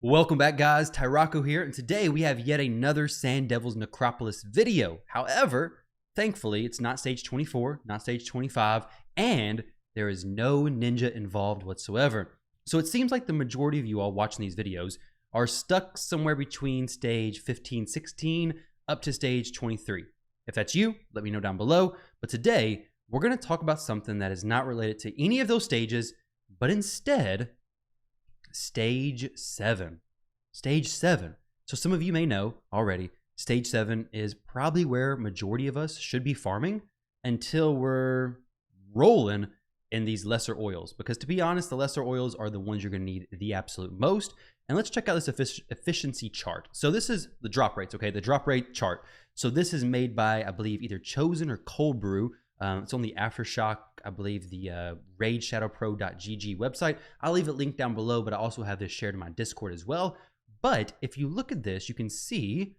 Welcome back, guys. Tyrocco here, and today we have yet another Sand Devils Necropolis video. However, thankfully, it's not stage 24, not stage 25, and there is no ninja involved whatsoever. So it seems like the majority of you all watching these videos are stuck somewhere between stage 15, 16 up to stage 23. If that's you, let me know down below. But today, we're going to talk about something that is not related to any of those stages, but instead Stage 7. Stage 7. So some of you may know already, Stage 7 is probably where majority of us should be farming until we're rolling in these lesser oils. Because to be honest, the lesser oils are the ones you're going to need the absolute most. And let's check out this efficiency chart. So this is the drop rates, okay? The drop rate chart. So this is made by, I believe, either Chosen or Cold Brew. It's on the Aftershock, I believe, the raidshadowpro.gg website. I'll leave it linked down below, but I also have this shared in my Discord as well. But if you look at this, you can see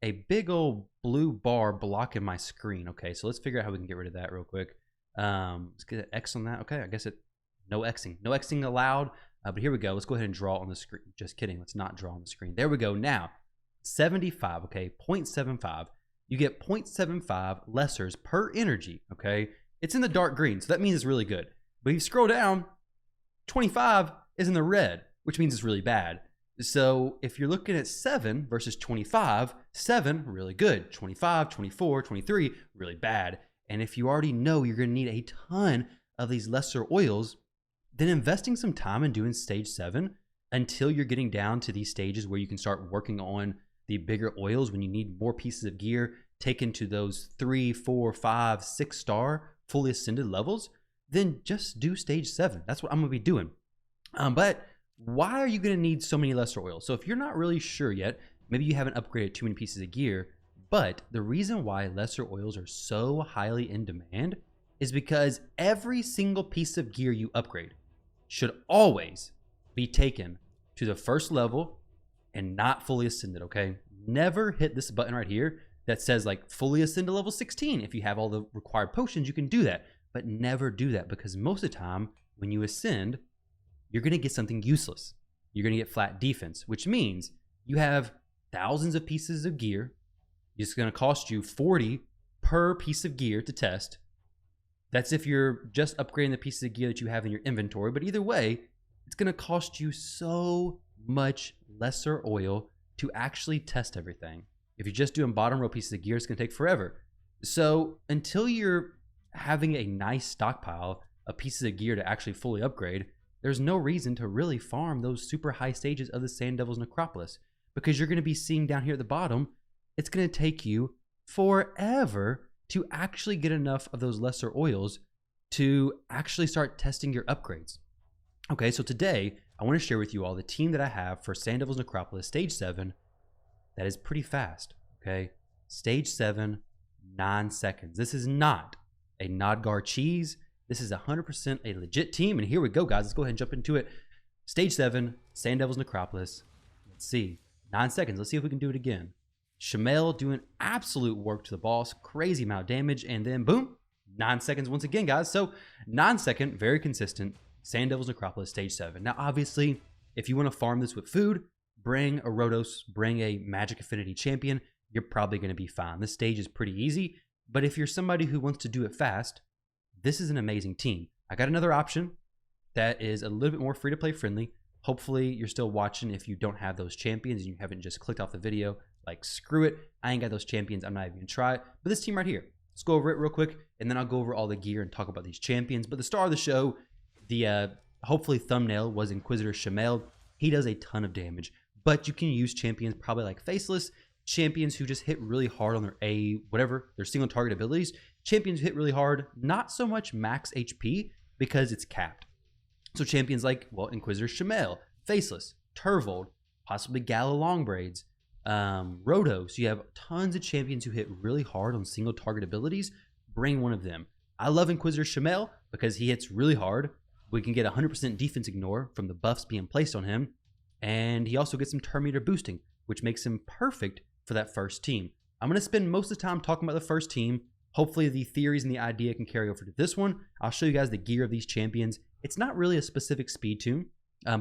a big old blue bar blocking my screen. Okay, so let's figure out how we can get rid of that real quick. Let's get an X on that. Okay, I guess no Xing. No Xing allowed. But here we go. Let's go ahead and draw on the screen. Just kidding. Let's not draw on the screen. There we go. Now, 75, okay, 0.75. You get 0.75 lessers per energy, okay? It's in the dark green, so that means it's really good. But if you scroll down, 25 is in the red, which means it's really bad. So if you're looking at 7 versus 25, 7, really good. 25, 24, 23, really bad. And if you already know you're going to need a ton of these lesser oils, then investing some time in doing stage 7 until you're getting down to these stages where you can start working on the bigger oils when you need more pieces of gear taken to those 3, 4, 5, 6 star fully ascended levels, then just do stage 7. That's what I'm going to be doing. But why are you going to need so many lesser oils? So if you're not really sure yet, maybe you haven't upgraded too many pieces of gear, but the reason why lesser oils are so highly in demand is because every single piece of gear you upgrade should always be taken to the first level and not fully ascended, okay? Never hit this button right here that says like fully ascend to level 16. If you have all the required potions, you can do that, but never do that because most of the time when you ascend, you're gonna get something useless. You're gonna get flat defense, which means you have thousands of pieces of gear. It's gonna cost you 40 per piece of gear to test. That's if you're just upgrading the pieces of gear that you have in your inventory, but either way, it's gonna cost you so much lesser oil to actually test everything. If you're just doing bottom row pieces of gear, it's going to take forever. So until you're having a nice stockpile of pieces of gear to actually fully upgrade, there's no reason to really farm those super high stages of the Sand Devils Necropolis, because you're going to be seeing down here at the bottom, it's going to take you forever to actually get enough of those lesser oils to actually start testing your upgrades. Okay, so today I want to share with you all the team that I have for Sand Devils Necropolis Stage 7 that is pretty fast, okay? Stage 7, 9 seconds. This is not a Nodgar cheese. This is 100% a legit team, and here we go, guys. Let's go ahead and jump into it. Stage 7, Sand Devils Necropolis. Let's see. 9 seconds. Let's see if we can do it again. Chamel doing absolute work to the boss. Crazy amount of damage, and then boom, 9 seconds once again, guys. So 9 second, very consistent. Sand Devils Necropolis Stage 7. Now, obviously, if you want to farm this with food, bring a Rotos, bring a Magic Affinity champion, you're probably going to be fine. This stage is pretty easy, but if you're somebody who wants to do it fast, this is an amazing team. I got another option that is a little bit more free-to-play friendly. Hopefully, you're still watching if you don't have those champions and you haven't just clicked off the video. Like, screw it. I ain't got those champions. I'm not even going to try it. But this team right here, let's go over it real quick, and then I'll go over all the gear and talk about these champions. But the star of the show, the hopefully thumbnail, was Inquisitor Chamel. He does a ton of damage, but you can use champions probably like Faceless, champions who just hit really hard on their their single target abilities. Champions who hit really hard, not so much max HP because it's capped. So champions like, well, Inquisitor Chamel, Faceless, Turvold, possibly Gala Longbraids, Rotos. You have tons of champions who hit really hard on single target abilities. Bring one of them. I love Inquisitor Chamel because he hits really hard. We can get 100% defense ignore from the buffs being placed on him. And he also gets some turn meter boosting, which makes him perfect for that first team. I'm going to spend most of the time talking about the first team. Hopefully the theories and the idea can carry over to this one. I'll show you guys the gear of these champions. It's not really a specific speed tune.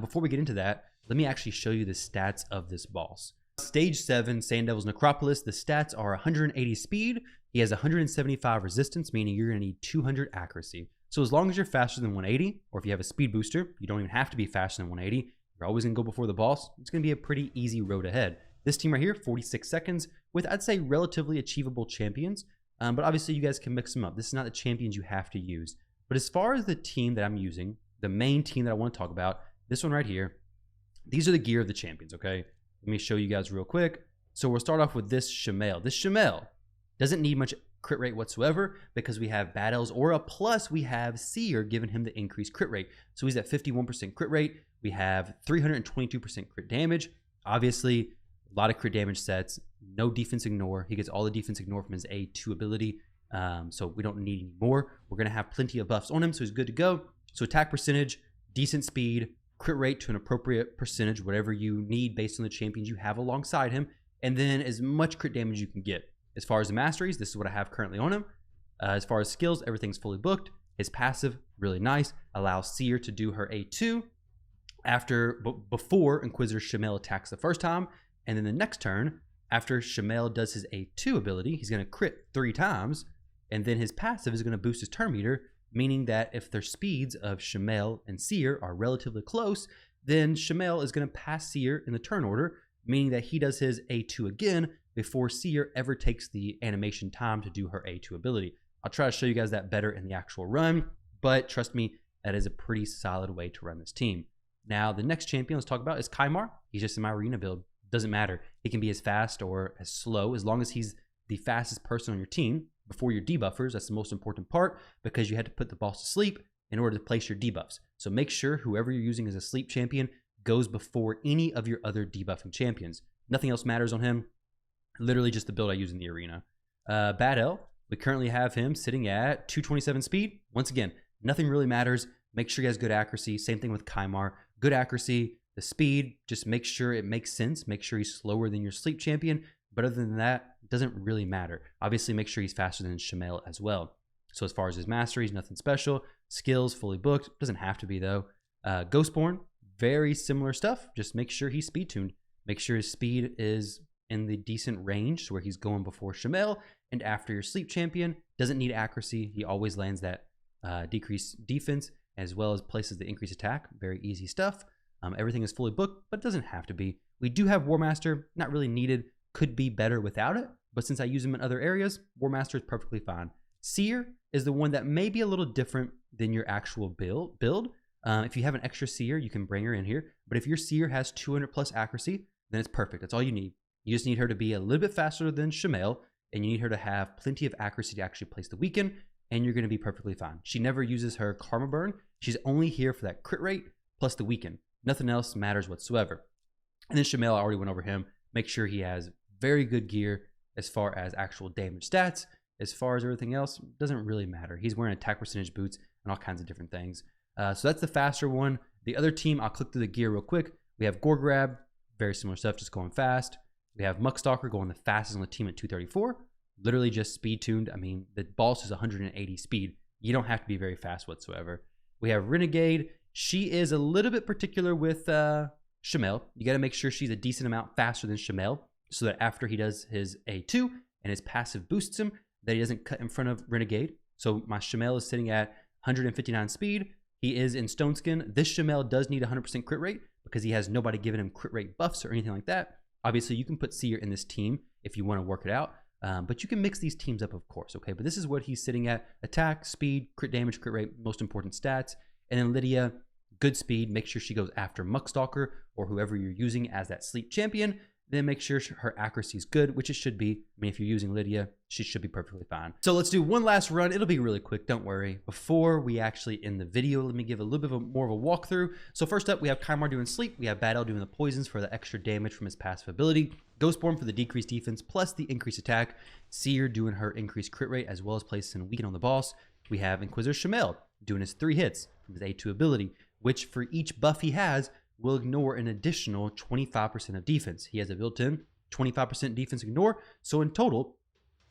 Before we get into that, let me actually show you the stats of this boss. Stage 7, Sand Devil's Necropolis, the stats are 180 speed. He has 175 resistance, meaning you're going to need 200 accuracy. So as long as you're faster than 180, or if you have a speed booster, you don't even have to be faster than 180. You're always going to go before the boss. It's going to be a pretty easy road ahead. This team right here, 46 seconds, with I'd say relatively achievable champions. But obviously you guys can mix them up. This is not the champions you have to use. But as far as the team that I'm using, the main team that I want to talk about, this one right here, these are the gear of the champions, okay? Let me show you guys real quick. So we'll start off with this chamel. This chamel doesn't need much crit rate whatsoever because we have Bad L's Aura, plus we have Seer giving him the increased crit rate. So he's at 51% crit rate. We have 322% crit damage. Obviously, a lot of crit damage sets, no defense ignore. He gets all the defense ignore from his A2 ability. So we don't need any more. We're going to have plenty of buffs on him, so he's good to go. So attack percentage, decent speed, crit rate to an appropriate percentage, whatever you need based on the champions you have alongside him, and then as much crit damage you can get. As far as the masteries, this is what I have currently on him. As far as skills, everything's fully booked. His passive, really nice, allows Seer to do her A2 before Inquisitor Chamel attacks the first time, and then the next turn, after Chamel does his A2 ability, he's going to crit 3 times, and then his passive is going to boost his turn meter, meaning that if their speeds of Chamel and Seer are relatively close, then Chamel is going to pass Seer in the turn order, meaning that he does his A2 again before Seer ever takes the animation time to do her A2 ability. I'll try to show you guys that better in the actual run, but trust me, that is a pretty solid way to run this team. Now, the next champion let's talk about is Kaimar. He's just in my arena build. Doesn't matter. He can be as fast or as slow as long as he's the fastest person on your team before your debuffers. That's the most important part because you had to put the boss to sleep in order to place your debuffs. So make sure whoever you're using as a sleep champion goes before any of your other debuffing champions. Nothing else matters on him. Literally just the build I use in the arena. Bad L, we currently have him sitting at 227 speed. Once again, nothing really matters. Make sure he has good accuracy. Same thing with Kaimar. Good accuracy, the speed, just make sure it makes sense. Make sure he's slower than your sleep champion. But other than that, it doesn't really matter. Obviously, make sure he's faster than Chamel as well. So as far as his masteries, nothing special. Skills, fully booked. Doesn't have to be, though. Ghostborn, very similar stuff. Just make sure he's speed tuned. Make sure his speed is in the decent range where he's going before Chamel and after your sleep champion. Doesn't need accuracy. He always lands that decreased defense as well as places the increased attack. Very easy stuff. Everything is fully booked, but it doesn't have to be. We do have War Master, not really needed. Could be better without it, but since I use him in other areas, War Master is perfectly fine. Seer is the one that may be a little different than your actual build. If you have an extra Seer, you can bring her in here. But if your Seer has 200 plus accuracy, then it's perfect. That's all you need. You just need her to be a little bit faster than Chamel, and you need her to have plenty of accuracy to actually place the weaken, and you're going to be perfectly fine. She never uses her Karma Burn. She's only here for that crit rate plus the weaken. Nothing else matters whatsoever. And then Chamel, I already went over him. Make sure he has very good gear as far as actual damage stats. As far as everything else, doesn't really matter. He's wearing attack percentage boots and all kinds of different things. So that's the faster one. The other team, I'll click through the gear real quick. We have Gore Grab, very similar stuff, just going fast. We have Muckstalker going the fastest on the team at 234. Literally just speed tuned. I mean, the boss is 180 speed. You don't have to be very fast whatsoever. We have Renegade. She is a little bit particular with Chamel. You got to make sure she's a decent amount faster than Chamel so that after he does his A2 and his passive boosts him, that he doesn't cut in front of Renegade. So my Chamel is sitting at 159 speed. He is in Stone Skin. This Chamel does need 100% crit rate because he has nobody giving him crit rate buffs or anything like that. Obviously, you can put Seer in this team if you want to work it out. But you can mix these teams up, of course, okay? But this is what he's sitting at. Attack, speed, crit damage, crit rate, most important stats. And then Lydia, good speed. Make sure she goes after Muckstalker or whoever you're using as that sleep champion. Then make sure her accuracy is good, which it should be. I mean, if you're using Lydia, she should be perfectly fine. So let's do one last run. It'll be really quick, don't worry. Before we actually end the video, let me give a little bit more of a walkthrough. So first up, we have Kaimar doing sleep. We have Bad L doing the poisons for the extra damage from his passive ability. Ghostborn for the decreased defense plus the increased attack. Seer doing her increased crit rate as well as placing a weaken on the boss. We have Inquisitor Chamel doing his 3 hits from his A2 ability, which for each buff he has, will ignore an additional 25% of defense. He has a built-in 25% defense ignore. So in total,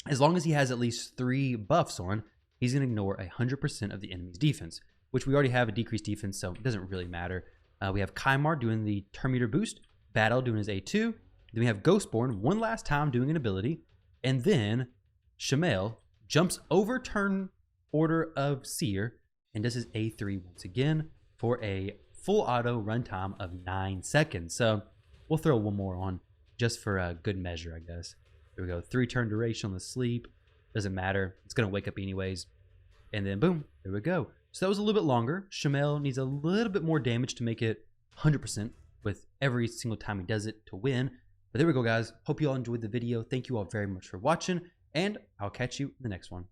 as long as he has at least 3 buffs on, he's going to ignore 100% of the enemy's defense, which we already have a decreased defense, so it doesn't really matter. We have Kymar doing the turn meter boost, Battle doing his A2. Then we have Ghostborn one last time doing an ability. And then Chamel jumps over turn order of Seer and does his A3 once again for a full auto runtime of 9 seconds. So we'll throw one more on just for a good measure, I guess. Here we go. 3 turn duration on the sleep. Doesn't matter. It's going to wake up anyways. And then boom, there we go. So that was a little bit longer. Chamel needs a little bit more damage to make it 100% with every single time he does it to win. But there we go, guys. Hope you all enjoyed the video. Thank you all very much for watching, and I'll catch you in the next one.